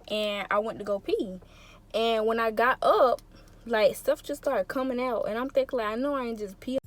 and I went to go pee. And when I got up, like, stuff just started coming out, and I'm thinking, like, I know I ain't just pee.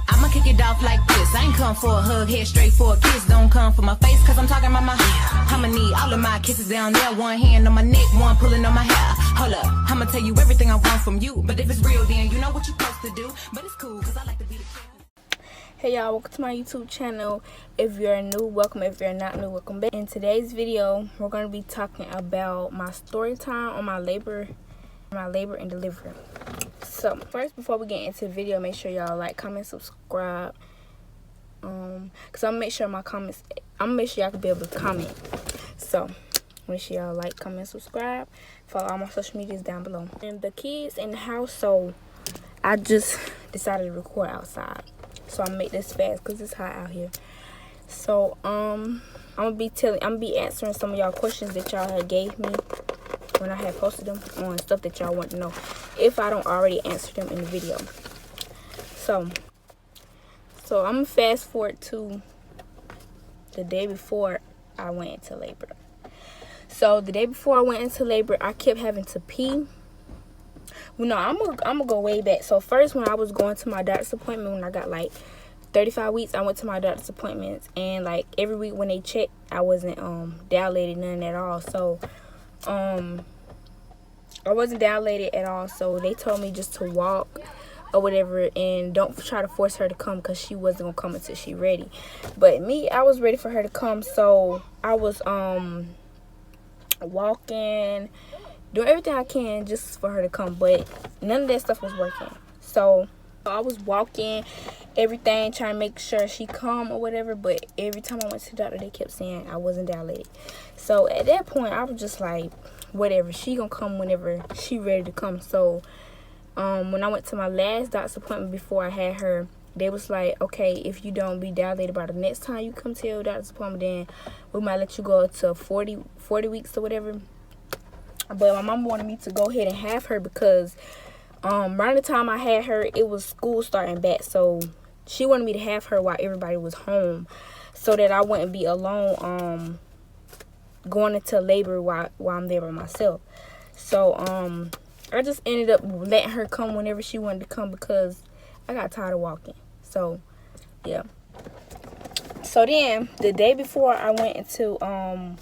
I'ma kick it off like this. I ain't come for a hug, head straight for a kiss. Don't come for my face, cause I'm talking about my hair. I'ma need all of my kisses down there. One hand on my neck, one pulling on my hair. Hold up, I'ma tell you everything I want from you. But if it's real, then you know what you're supposed to do. But it's cool, cause I like to be the king. Hey y'all, welcome to my YouTube channel. If you're new, welcome. If you're not new, welcome back. In today's video, we're going to be talking about my story time on my labor and delivery. So first, before we get into the video, make sure y'all like, comment, subscribe. Cause I'm gonna make sure y'all can be able to comment. So make sure y'all like, comment, subscribe. Follow all my social medias down below. And the kids in the house, so I just decided to record outside. So I'm make this fast because it's hot out here. So I'm gonna be answering some of y'all questions that y'all had gave me when I had posted them on stuff that y'all want to know, if I don't already answer them in the video. So I'm gonna fast forward to the day before I went into labor. So the day before I went into labor, I kept having to pee. Well, no, I'm gonna go way back. So first, when I was going to my doctor's appointment, when I got like 35 weeks, I went to my doctor's appointments, and like every week when they checked, I wasn't dilated none at all. So I wasn't dilated at all. So they told me just to walk or whatever, and don't try to force her to come because she wasn't gonna come until she ready. But me, I was ready for her to come, so I was walking, doing everything I can just for her to come, but none of that stuff was working. So I was walking, everything, trying to make sure she come or whatever, but every time I went to the doctor, they kept saying I wasn't dilated. So at that point, I was just like, whatever, she gonna come whenever she ready to come. So when I went to my last doctor's appointment before I had her, they was like, okay, if you don't be dilated by the next time you come to your doctor's appointment, then we might let you go to 40 weeks or whatever. But my mom wanted me to go ahead and have her because around the time I had her, it was school starting back. So she wanted me to have her while everybody was home, so that I wouldn't be alone going into labor while I'm there by myself. So I just ended up letting her come whenever she wanted to come because I got tired of walking. So yeah. So then the day before I went into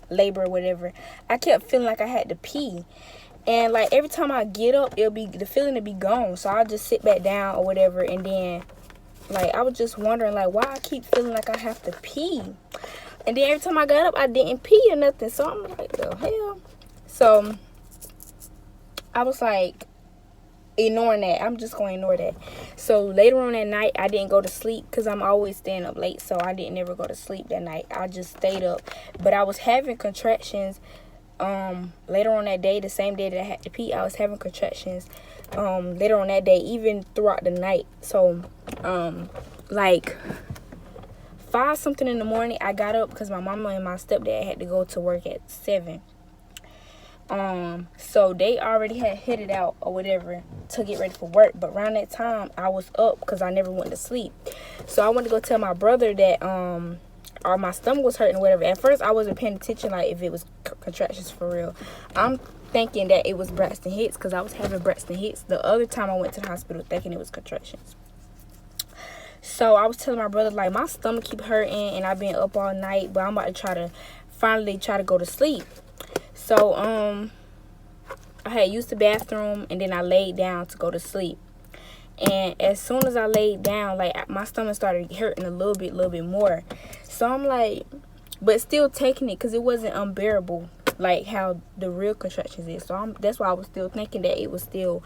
labor or whatever, I kept feeling like I had to pee. And like every time I get up, the feeling will be gone. So I'll just sit back down or whatever, and then like I was just wondering like why I keep feeling like I have to pee. And then every time I got up, I didn't pee or nothing. So I'm like, the hell? So I was like ignoring that. I'm just going to ignore that. So later on that night, I didn't go to sleep because I'm always staying up late. So I didn't ever go to sleep that night. I just stayed up. But I was having contractions later on that day, the same day that I had to pee. I was having contractions later on that day, even throughout the night. So like 5 something in the morning, I got up because my mama and my stepdad had to go to work at 7. So they already had headed out or whatever to get ready for work. But around that time, I was up because I never went to sleep. So I went to go tell my brother that or my stomach was hurting or whatever. At first, I wasn't paying attention like if it was contractions for real. I'm thinking that it was Braxton Hicks because I was having Braxton Hicks the other time I went to the hospital, thinking it was contractions. So I was telling my brother like my stomach keep hurting and I've been up all night, but I'm about to finally try to go to sleep. So I had used the bathroom and then I laid down to go to sleep. And as soon as I laid down, like my stomach started hurting a little bit more. So I'm like, but still taking it because it wasn't unbearable like how the real contractions is. So that's why I was still thinking that it was still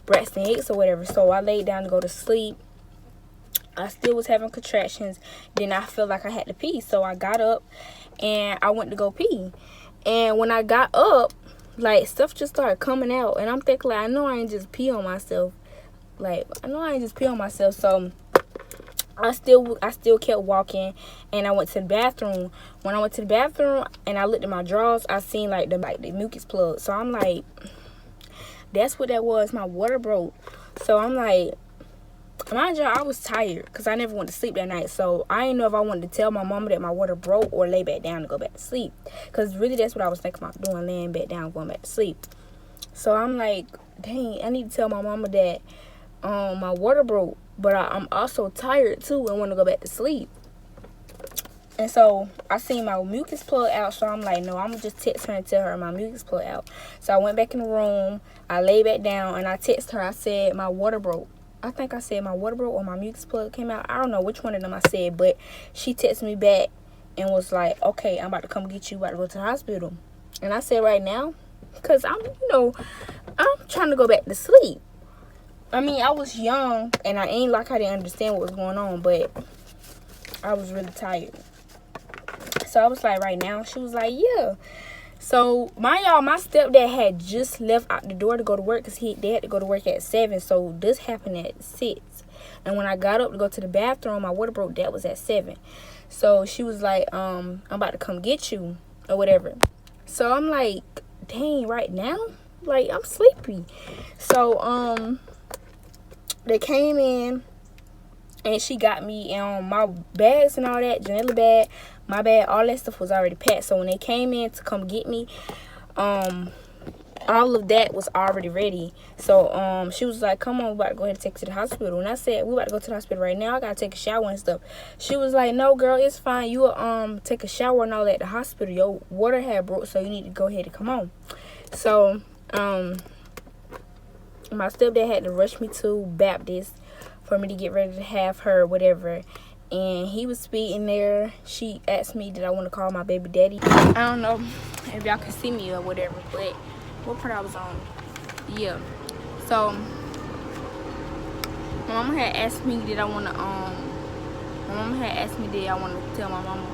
Braxton Hicks or whatever. So I laid down to go to sleep. I still was having contractions. Then I felt like I had to pee. So I got up and I went to go pee. And when I got up, like stuff just started coming out. And I'm thinking like, I know I ain't just pee on myself. So I still kept walking and I went to the bathroom. When I went to the bathroom and I looked at my drawers, I seen like the mucus plug. So I'm like, that's what that was. My water broke. So I'm like, mind you, I was tired because I never went to sleep that night. So I didn't know if I wanted to tell my mama that my water broke or lay back down and go back to sleep. Because really that's what I was thinking about doing, laying back down, going back to sleep. So I'm like, dang, I need to tell my mama that my water broke. But I'm also tired too and want to go back to sleep. And so I seen my mucus plug out. So I'm like, no, I'm going to just text her and tell her my mucus plug out. So I went back in the room. I lay back down and I text her. I said my water broke. I think I said my water broke or my mucus plug came out. I don't know which one of them I said. But she texted me back and was like, okay, I'm about to come get you. About to go to the hospital. And I said right now. Because I'm trying to go back to sleep. I mean, I was young and I ain't like I didn't understand what was going on. But I was really tired. So I was like, right now? She was like, yeah. So, my stepdad had just left out the door to go to work because they had to go to work at 7. So, this happened at 6. And when I got up to go to the bathroom, my water broke. That was at 7. So, she was like, I'm about to come get you or whatever. So, I'm like, dang, right now? Like, I'm sleepy. So, they came in and she got me my bags and all that, Janella bag. My bag, all that stuff was already packed. So when they came in to come get me, all of that was already ready. So she was like, come on, we about to go ahead and take you to the hospital. And I said, we about to go to the hospital right now. I gotta take a shower and stuff. She was like, no, girl, it's fine. You will take a shower and all that at the hospital. Your water had broke, so you need to go ahead and come on. So my stepdad had to rush me to Baptist for me to get ready to have her, whatever. And he was speeding there. She asked me, did I want to call my baby daddy? I don't know if y'all can see me or whatever, but what part I was on? Yeah. So, my mama had asked me, did I want to, my mama had asked me, did I want to tell my mama,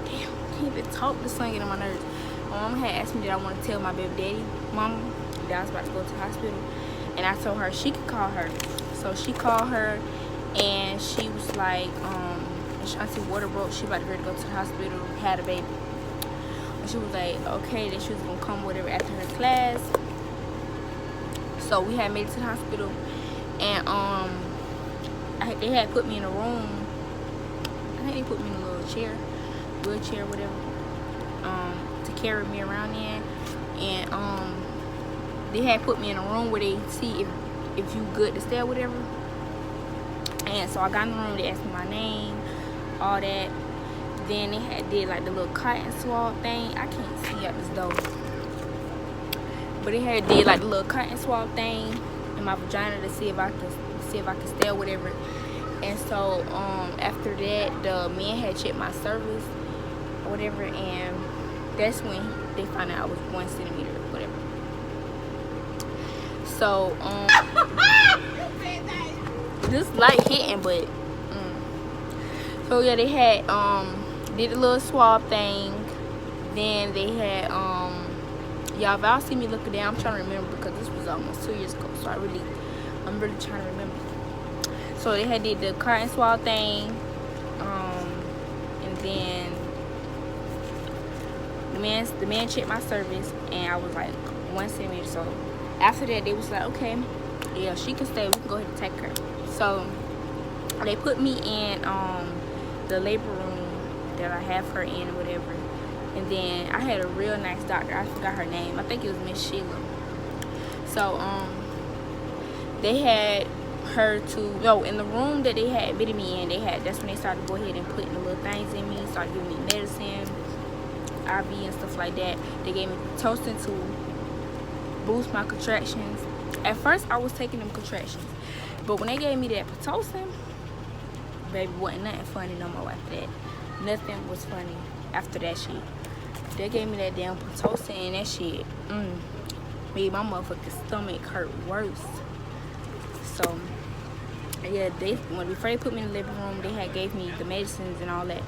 damn, I can't even talk, this thing getting on my nerves. My mama had asked me, did I want to tell my baby daddy, mama, that I was about to go to the hospital. And I told her she could call her. So, she called her. And she was like, Auntie water broke. She about to go to the hospital, had a baby. And she was like, okay, that she was gonna come whatever after her class. So we had made it to the hospital, and they had put me in a room. I think they put me in a little chair, wheelchair, whatever, to carry me around in. And they had put me in a room where they see if you good to stay or whatever. And so I got in the room, they asked me my name, all that. Then they did like the little cotton swab thing. I can't see out this door. But they did like the little cotton swab thing in my vagina to see if I could stay or whatever. And so after that, the man had checked my cervix or whatever, and that's when they found out I was 1 centimeter or whatever. So this light hitting, but so yeah, they had did a little swab thing. Then they had y'all, if y'all see me looking down, I'm trying to remember because this was almost 2 years ago, so I'm really trying to remember. So they had did the cotton swab thing, and then the man checked my cervix, and I was like 1 centimeter. So after that, they was like, okay, yeah, she can stay, we can go ahead and take her. So they put me in the labor room that I have her in or whatever. And then I had a real nice doctor. I forgot her name. I think it was Miss Sheila. So they had her in the room that they had admitted me in, that's when they started to go ahead and putting the little things in me, started giving me medicine, IV and stuff like that. They gave me Pitocin to boost my contractions. At first I was taking them contractions. But when they gave me that Pitocin, baby, wasn't nothing funny no more after that. Nothing was funny after that shit. They gave me that damn Pitocin, and that shit made my motherfucking stomach hurt worse. So, yeah, before they put me in the labor room, they had gave me the medicines and all that.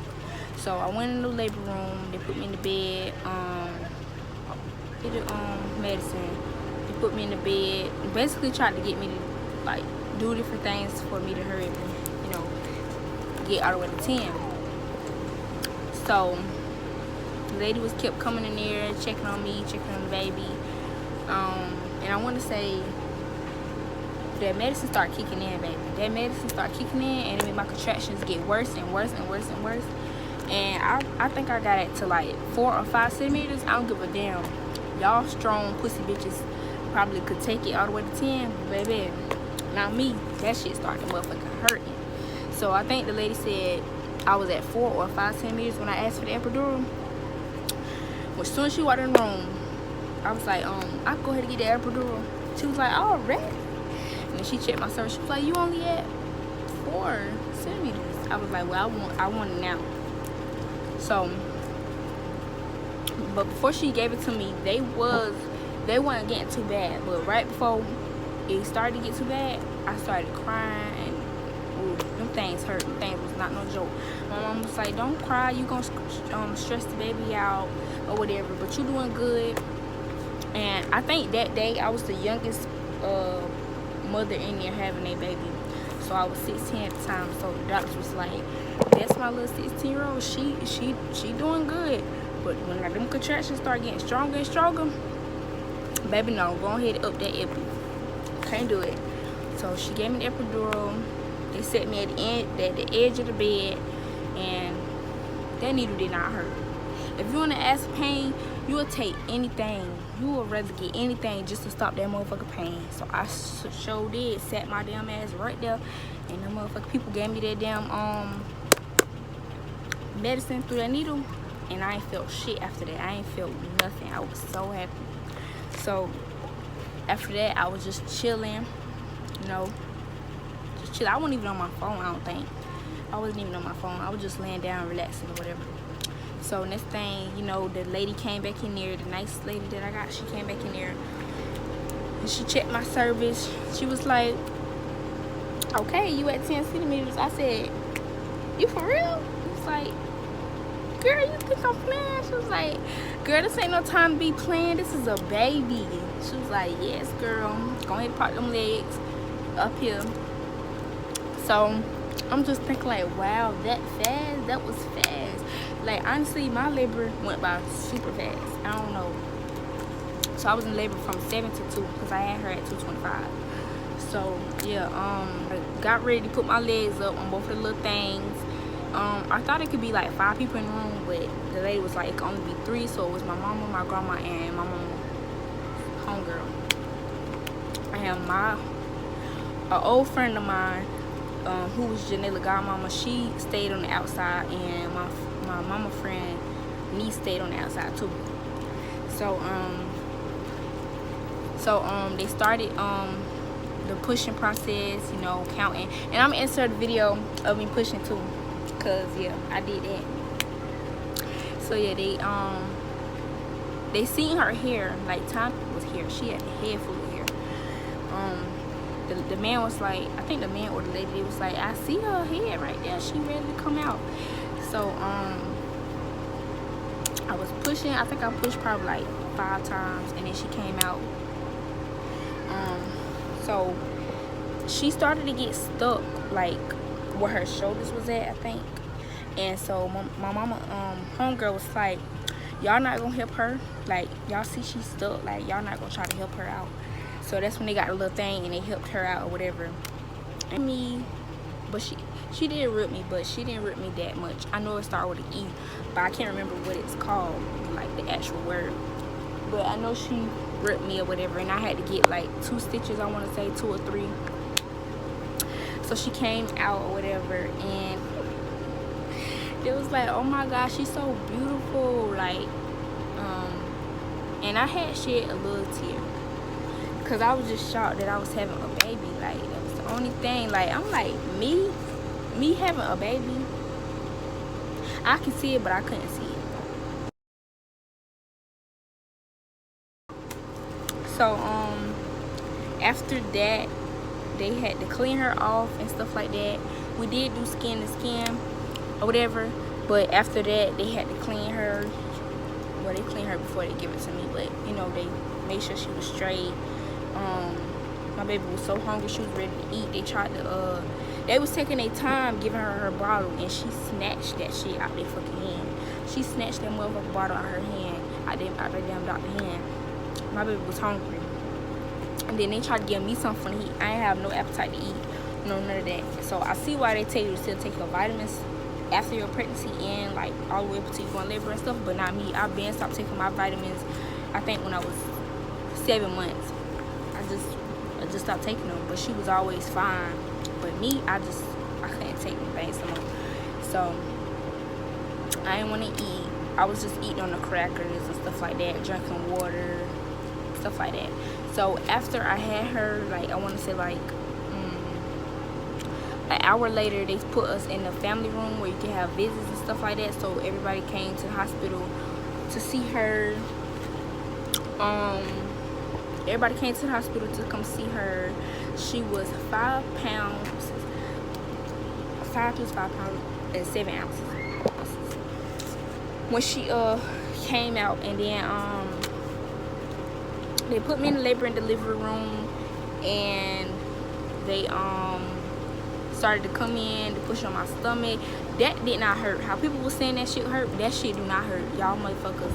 So I went in the labor room. They put me in the bed. Did medicine. They put me in the bed. Basically tried to get me to like do different things for me to hurry up and, get all the way to 10. So the lady kept coming in there, checking on me, checking on the baby. And I want to say that medicine start kicking in, baby. That medicine start kicking in, and it made my contractions get worse and worse and worse and worse. And I think I got it to like 4 or 5 centimeters. I don't give a damn. Y'all strong pussy bitches probably could take it all the way to 10, but baby, not me. That shit started motherfucking hurting. So I think the lady said I was at 4 or 5 centimeters when I asked for the epidural. As soon as she walked in the room, I was like, I can go ahead and get the epidural. She was like, already? And then she checked my cervix. She was like, you only at 4 centimeters. I was like, well, I want it now. So, but before she gave it to me, they weren't getting too bad. But right before it started to get too bad, I started crying, and ooh, them things hurt. Them things was not no joke. My mom was like, don't cry, you gonna stress the baby out or whatever, but you doing good. And I think that day I was the youngest mother in there having a baby. So I was 16 at the time. So the doctor was like, that's my little 16-year-old. She doing good. But when them contractions start getting stronger and stronger, baby, no, go ahead and up that epi. Can't do it. So she gave me the epidural. They set me at the edge of the bed, and that needle did not hurt. If you want to ask pain, you will take anything. You would rather get anything just to stop that motherfucking pain. So I sure did. Sat my damn ass right there, and the motherfucking people gave me that damn medicine through that needle, and I ain't felt shit after that. I ain't felt nothing. I was so happy. So after that, I was just chilling, you know, just chill. I wasn't even on my phone. I don't think I wasn't even on my phone. I was just laying down, relaxing or whatever. So next thing, you know, the lady came back in there. The nice lady that I got, she came back in there, and she checked my cervix. She was like, okay, you at 10 centimeters. I said, you for real? It's like, girl, you think I'm playing? She was like, girl, this ain't no time to be playing. This is a baby. She was like, yes, girl. Go ahead and pop them legs up here. So I'm just thinking like, wow, that fast? That was fast. Like, honestly, my labor went by super fast. I don't know. So I was in labor from 7 to 2 because I had her at 2:25. So yeah, I got ready to put my legs up on both of the little things. I thought it could be like 5 people in the room, but the lady was like, it could only be 3. So it was my mama, my grandma, and my mama, homegirl. And an old friend of mine, who was Janela godmama, she stayed on the outside, and my mama friend niece stayed on the outside too. So they started the pushing process, you know, counting, and I'm gonna insert a video of me pushing too, cause yeah, I did that. So yeah, they seen her hair, like Tom was here, she had a head full of hair. The man was like, I think the man or the lady, they was like, I see her head right there, she ready to come out. So I was pushing. I think I pushed probably like 5 times, and then she came out. So she started to get stuck like where her shoulders was at, I think. And so my mama homegirl was like, y'all not gonna help her? Like, y'all see she's stuck, like y'all not gonna try to help her out? So that's when they got a little thing and they helped her out or whatever. And me, but she did rip me, but she didn't rip me that much. I know it started with an E, but I can't remember what it's called, like the actual word. But I know she ripped me or whatever, and I had to get like 2 stitches, I want to say 2 or 3. So she came out or whatever, and it was like, oh my gosh, she's so beautiful. Like, and I had shed a little tear, because I was just shocked that I was having a baby. Like, that was the only thing. Like, I'm like, me having a baby, I can see it, but I couldn't see it. So after that, they had to clean her off and stuff like that. We did do skin to skin or whatever, but after that they had to clean her. Well, they cleaned her before they give it to me, but you know, they made sure she was straight. My baby was so hungry, she was ready to eat. They tried to they was taking their time giving her bottle, and she snatched that shit out their fucking hand. She snatched that motherfucking bottle out her hand, out their damn doctor's hand. My baby was hungry. And then they tried to give me something to eat. I ain't have no appetite to eat. No, none of that. So I see why they tell you to still take your vitamins after your pregnancy and like all the way up until you go in labor and stuff, but not me. I've been stopped taking my vitamins, I think when I was 7 months. I just stopped taking them, but she was always fine. But me, I couldn't take anything so much. So I didn't want to eat. I was just eating on the crackers and stuff like that, drinking water, stuff like that. So after I had her, like I want to say like an hour later, they put us in the family room where you can have visits and stuff like that. So everybody came to the hospital to see her. Everybody came to the hospital to come see her. She was 5 pounds, 5 pounds and 7 ounces when she came out. And then they put me in the labor and delivery room, and they started to come in to push on my stomach. That did not hurt. How people were saying that shit hurt, that shit do not hurt. Y'all motherfuckers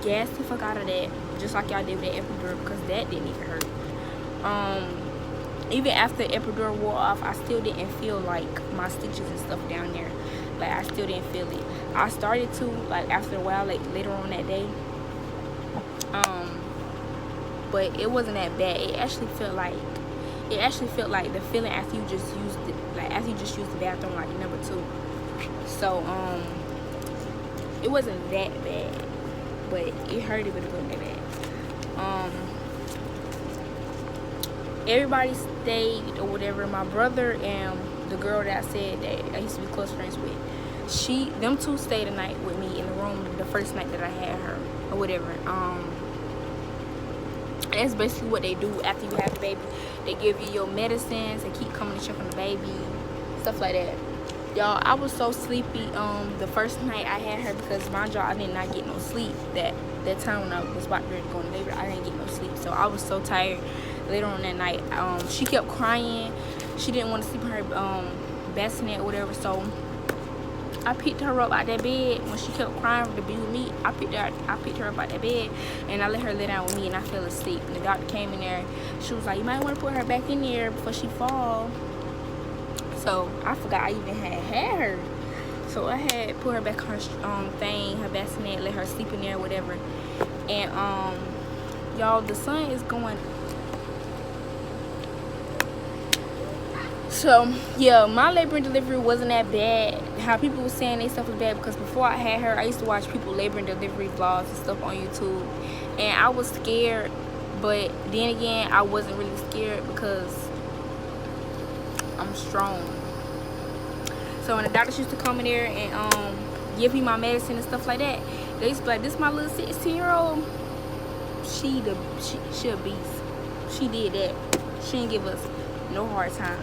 gas the fuck out of that, just like y'all did with that epidural, because that didn't even hurt. Even after epidural wore off, I still didn't feel like my stitches and stuff down there. Like I still didn't feel it. I started to, like after a while, like later on that day, but it wasn't that bad. It actually felt like the feeling after you just used it, like after you just used the bathroom, like number 2. So it wasn't that bad, but it hurted, but it wasn't that bad. Everybody stayed or whatever. My brother and the girl that I said that I used to be close friends with, them two stayed the night with me in the room the first night that I had her or whatever. That's basically what they do after you have the baby. They give you your medicines and keep coming to check on the baby, stuff like that. Y'all, I was so sleepy the first night I had her, because my job, I did not get no sleep that time when I was about to go into labor. I didn't get no sleep, so I was so tired. Later on that night, she kept crying. She didn't want to sleep in her bassinet or whatever, so I picked her up out that bed when she kept crying to be with me. I picked her up out that bed, and I let her lay down with me, and I fell asleep. And the doctor came in there. She was like, "You might want to put her back in there before she fall." So I forgot I even had her. So I had put her back on her thing, her bassinet, let her sleep in there, whatever. And y'all, the sun is going. So yeah, my labor and delivery wasn't that bad. How people were saying they stuff was bad, because before I had her, I used to watch people labor and delivery vlogs and stuff on YouTube, and I was scared. But then again, I wasn't really scared because I'm strong. So when the doctors used to come in there and give me my medicine and stuff like that, they used to be like, "This my little 16-year-old. She a beast. She did that. She didn't give us no hard time,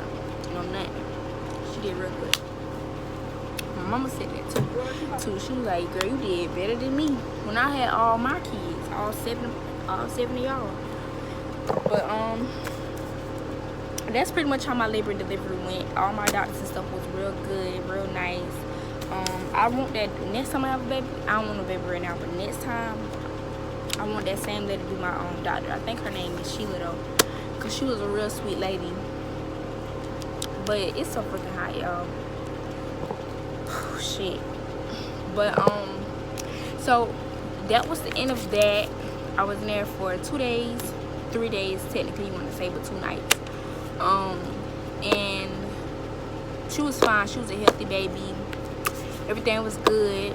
no nothing. She did real good." My mama said that too. She was like, "Girl, you did better than me when I had all my kids, all seven of y'all." But that's pretty much how my labor and delivery went. All my doctors and stuff was real good, real nice. I want that next time I have a baby, I don't want a baby right now, but next time I want that same lady to be my own doctor. I think her name is Sheila though, because she was a real sweet lady. But it's so freaking hot, y'all. Shit. But so that was the end of that. I was in there for 2 days, 3 days technically, you want to say, but 2 nights. And she was fine. She was a healthy baby. Everything was good,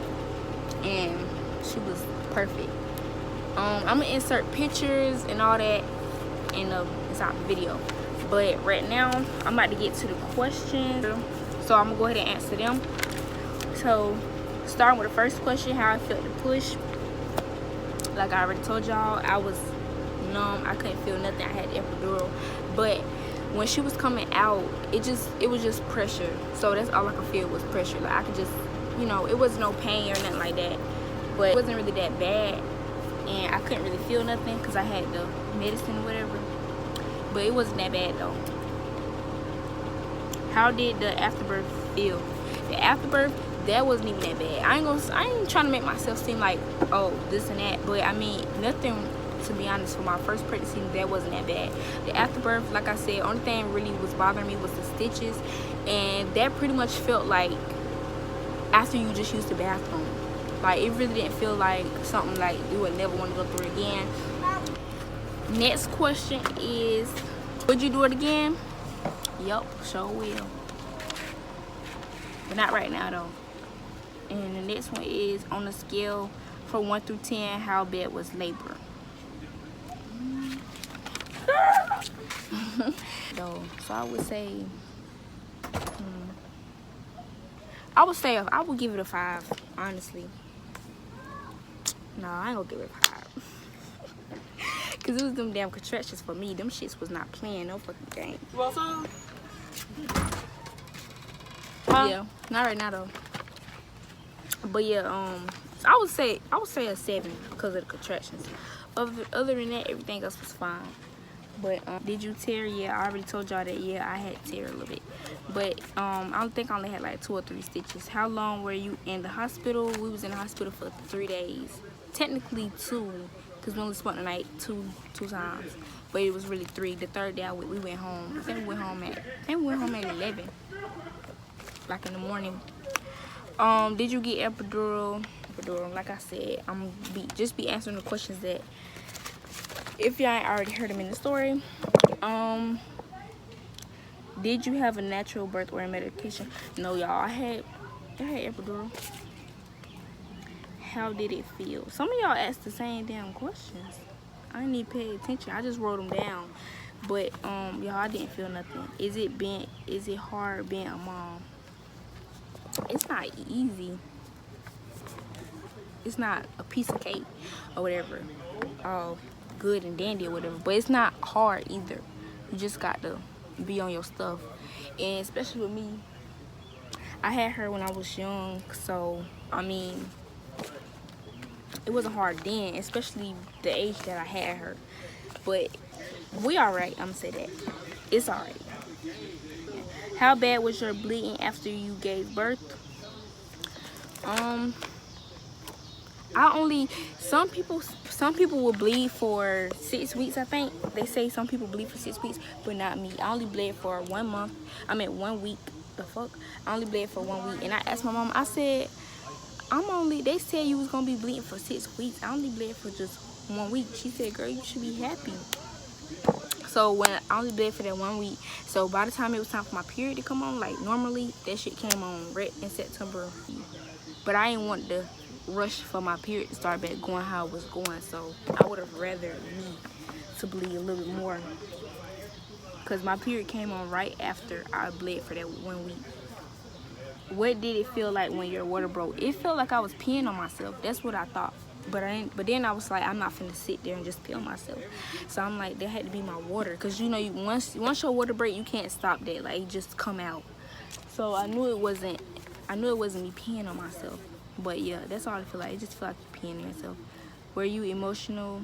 and she was perfect. I'm gonna insert pictures and all that in the inside the video. But right now, I'm about to get to the questions, so I'm gonna go ahead and answer them. So, starting with the first question, how I felt to push. Like I already told y'all, I was numb. I couldn't feel nothing. I had the epidural, but when she was coming out, it was just pressure. So that's all I could feel was pressure. Like I could just, it wasn't no pain or nothing like that, but it wasn't really that bad, and I couldn't really feel nothing because I had the medicine or whatever. But it wasn't that bad though. How did the afterbirth feel? The afterbirth, that wasn't even that bad. I ain't trying to make myself seem like, oh, this and that, but I mean, nothing to be honest, for my first pregnancy, that wasn't that bad. The afterbirth, like I said, only thing really was bothering me was the stitches, and that pretty much felt like after you just used the bathroom. Like, it really didn't feel like something like you would never want to go through again. Next question is, would you do it again? Yup, sure will. But not right now though. And the next one is, on a scale from 1 through 10, how bad was labor? So I would say, I would give it a 5, honestly. No, I ain't gonna give it a 5. Cause it was them damn contractions for me. Them shits was not playing no fucking game. Yeah, not right now though. But yeah, I would say a 7 because of the contractions. Other than that, everything else was fine. But did you tear? Yeah, I already told y'all that. Yeah, I had tear a little bit. But I think I only had like 2 or 3 stitches. How long were you in the hospital? We was in the hospital for 3 days. Technically 2, because we only spent the night two times. But it was really 3. The third day we went home. I think we went home at 11. Like in the morning. Did you get epidural? Like I said, I'm just be answering the questions that, if y'all ain't already heard them in the story. Did you have a natural birth or a medication? No, y'all. I had epidural. How did it feel? Some of y'all asked the same damn questions. I didn't even pay attention. I just wrote them down. But y'all, I didn't feel nothing. Is it hard being a mom? It's not easy. It's not a piece of cake or whatever. Oh, good and dandy or whatever. But it's not hard either. You just got to be on your stuff. And especially with me, I had her when I was young. So, I mean, it wasn't hard then, especially the age that I had her. But we alright, I'm gonna say that. It's alright. How bad was your bleeding after you gave birth? Some people will bleed for 6 weeks, I think. They say some people bleed for 6 weeks, but not me. I only bled for 1 week. The fuck? I only bled for 1 week. And I asked my mom, I said, they said you was gonna be bleeding for 6 weeks. I only bled for just 1 week. She said, girl, you should be happy. So when I only bled for that 1 week, so by the time it was time for my period to come on, like normally that shit came on right in September. But I didn't want to rush for my period to start back going how it was going, so I would have rather me to bleed a little bit more, because my period came on right after I bled for that 1 week. What did it feel like when your water broke? It felt like I was peeing on myself. That's what I thought. But then I was like, I'm not finna sit there and just pee on myself. So I'm like, that had to be my water, because you know, once your water break, you can't stop that. Like, it just come out. So I knew it wasn't me peeing on myself. But yeah, that's all I feel like. It just feel like you're peeing on yourself. Were you emotional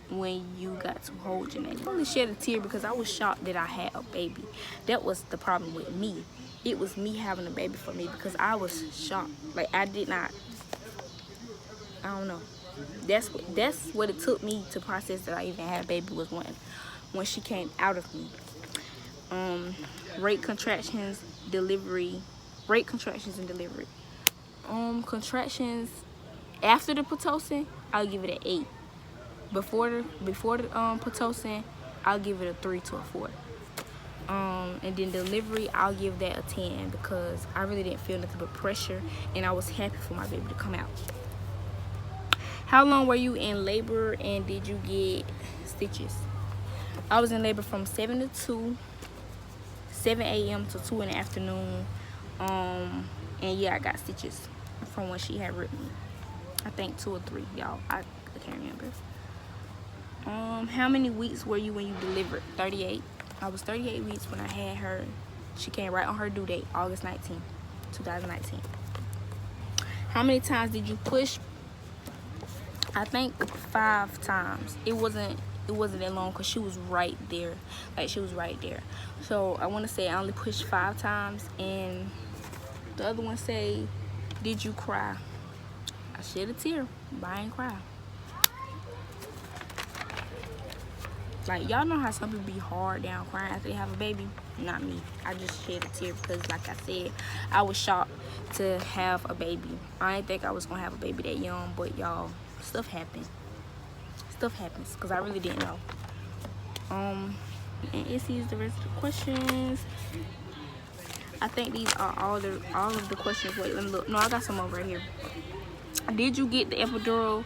when you got to hold Janae? I only shed a tear because I was shocked that I had a baby. That was the problem with me. It was me having a baby for me, because I was shocked. Like, I don't know. That's what it took me to process that I even had a baby, was when she came out of me. Rate contractions and delivery. Contractions after the Pitocin, I'll give it an 8. Before the Pitocin, I'll give it a 3 to a 4. And then delivery, I'll give that a 10, because I really didn't feel nothing but pressure, and I was happy for my baby to come out. How long were you in labor, and did you get stitches? I was in labor from 7 a.m. to 2 in the afternoon. And yeah, I got stitches from when she had ripped me. I think 2 or 3, y'all. I can't remember. How many weeks were you when you delivered? 38. I was 38 weeks when I had her. She came right on her due date, August 19, 2019. How many times did you push? I think 5 times. It wasn't that long, because she was right there. Like, she was right there. So I want to say I only pushed 5 times. And the other one say, did you cry? I shed a tear, but I ain't cry. Like, y'all know how some people be hard down crying after they have a baby? Not me. I just shed a tear because, like I said, I was shocked to have a baby. I didn't think I was gonna have a baby that young, but y'all, stuff happened. Stuff happens because I really didn't know. And Issy is the rest of the questions. I think these are all of the questions. Wait, let me look. No, I got some over right here. Did you get the epidural?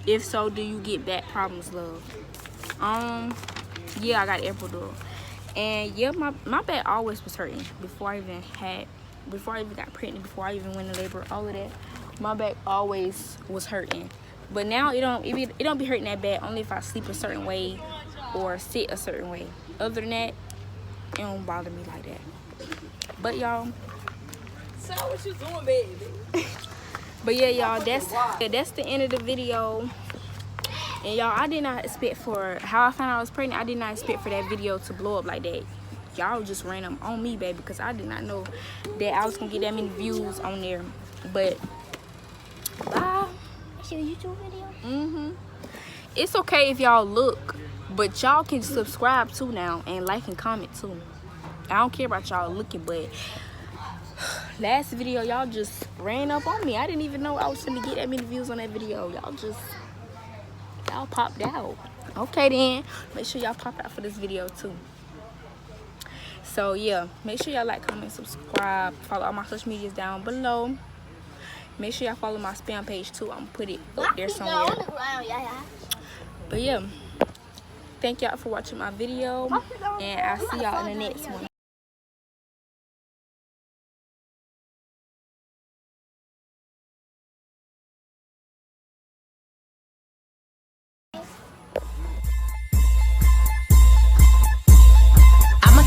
If so, do you get back problems, love? Yeah, I got epidural. And yeah, my back always was hurting before I even got pregnant, before I even went in labor, all of that. My back always was hurting. But now it don't be hurting that bad, only if I sleep a certain way or sit a certain way. Other than that, it don't bother me like that. But y'all, So what you doing, baby? but yeah, y'all, that's the end of the video. And y'all, I did not expect for how I found out I was pregnant. I did not expect for that video to blow up like that. Y'all just ran them on me, baby, because I did not know that I was gonna get that many views on there. But bye. It's your YouTube video? It's okay if y'all look, but y'all can subscribe too now and like and comment too. I don't care about y'all looking, but last video y'all just ran up on me. I didn't even know I was gonna get that many views on that video. Y'all popped out. Okay then, make sure y'all pop out for this video too. So yeah, make sure y'all like, comment, subscribe, follow all my social medias down below. Make sure y'all follow my spam page too. I'm gonna put it up there somewhere. But yeah, thank y'all for watching my video, and I'll see y'all in the next one.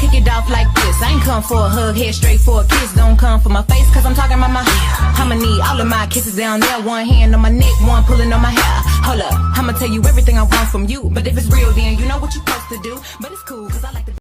Kick it off like this. I ain't come for a hug, head straight for a kiss. Don't come for my face, cause I'm talking about my I'ma need all of my kisses down there. One hand on my neck, one pulling on my hair. Hold up, I'ma tell you everything I want from you. But if it's real, then you know what you're supposed to do. But it's cool, cause I like